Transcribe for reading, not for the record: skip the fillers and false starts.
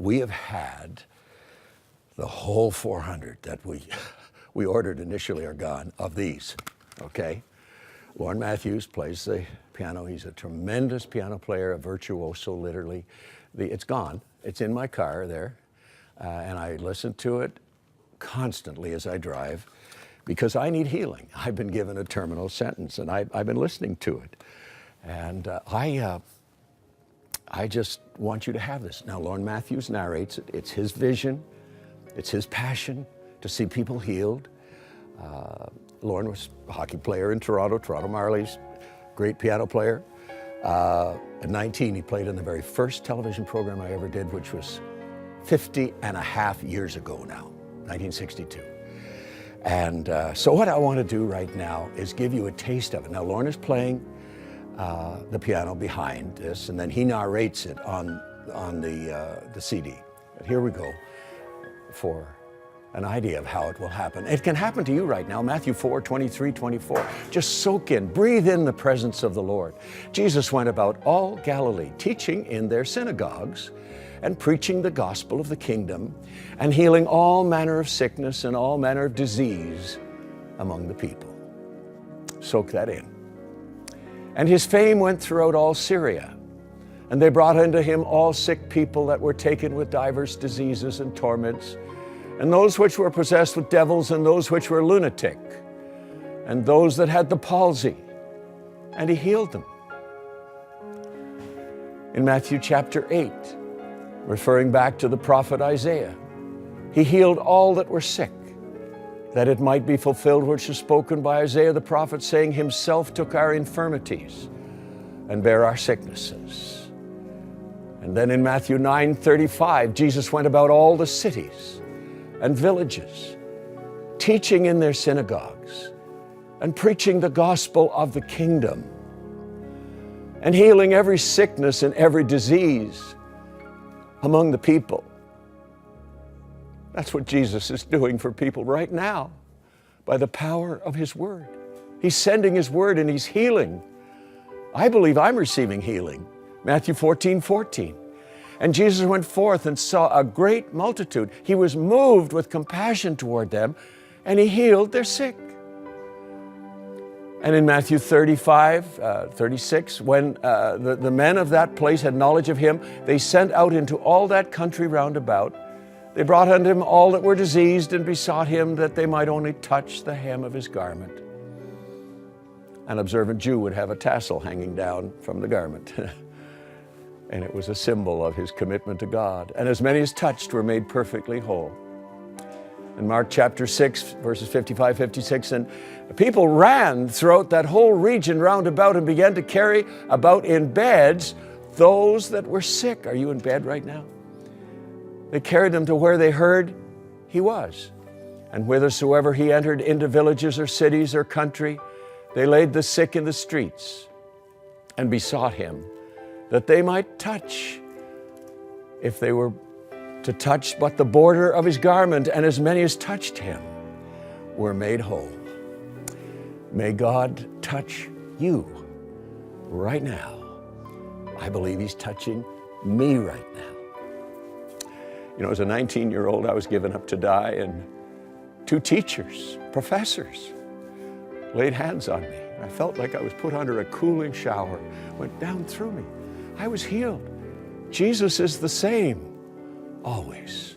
we have had the whole 400 that we ordered initially are gone of these, okay? Lorne Matthews plays the piano. He's a tremendous piano player, a virtuoso, literally. It's gone. It's in my car there, and I listen to it constantly as I drive because I need healing. I've been given a terminal sentence, and I've been listening to it. And I just want you to have this. Now, Lorne Matthews narrates it. It's his vision. It's his passion to see people healed. Lorne was a hockey player in Toronto Marlies, great piano player. At 19, he played in the very first television program I ever did, which was 50 and a half years ago now, 1962. And so what I want to do right now is give you a taste of it. Now, Lorne is playing the piano behind this, and then he narrates it on the CD. But here we go for an idea of how it will happen. It can happen to you right now. Matthew 4, 23, 24. Just soak in, breathe in the presence of the Lord. Jesus went about all Galilee, teaching in their synagogues and preaching the gospel of the kingdom and healing all manner of sickness and all manner of disease among the people. Soak that in. And his fame went throughout all Syria, and they brought unto him all sick people that were taken with divers diseases and torments, and those which were possessed with devils, and those which were lunatic, and those that had the palsy, and he healed them. In Matthew chapter 8, referring back to the prophet Isaiah, he healed all that were sick, that it might be fulfilled which is spoken by Isaiah the prophet, saying, himself took our infirmities and bare our sicknesses. And then in Matthew 9:35, Jesus went about all the cities and villages, teaching in their synagogues and preaching the gospel of the kingdom and healing every sickness and every disease among the people. That's what Jesus is doing for people right now by the power of his word. He's sending his word and he's healing. I believe I'm receiving healing. Matthew 14:14. And Jesus went forth and saw a great multitude. He was moved with compassion toward them, and he healed their sick. And in Matthew 36, when the men of that place had knowledge of him, they sent out into all that country round about. They brought unto him all that were diseased and besought him that they might only touch the hem of his garment. An observant Jew would have a tassel hanging down from the garment. And it was a symbol of his commitment to God. And as many as touched were made perfectly whole. In Mark chapter 6, verses 55, 56, and people ran throughout that whole region round about and began to carry about in beds those that were sick. Are you in bed right now? They carried them to where they heard he was. And whithersoever he entered into villages or cities or country, they laid the sick in the streets and besought him that they might touch, if they were to touch but the border of his garment, and as many as touched him were made whole. May God touch you right now. I believe he's touching me right now. You know, as a 19-year-old, I was given up to die, and 2 teachers, professors, laid hands on me. I felt like I was put under a cooling shower, went down through me. I was healed. Jesus is the same, always.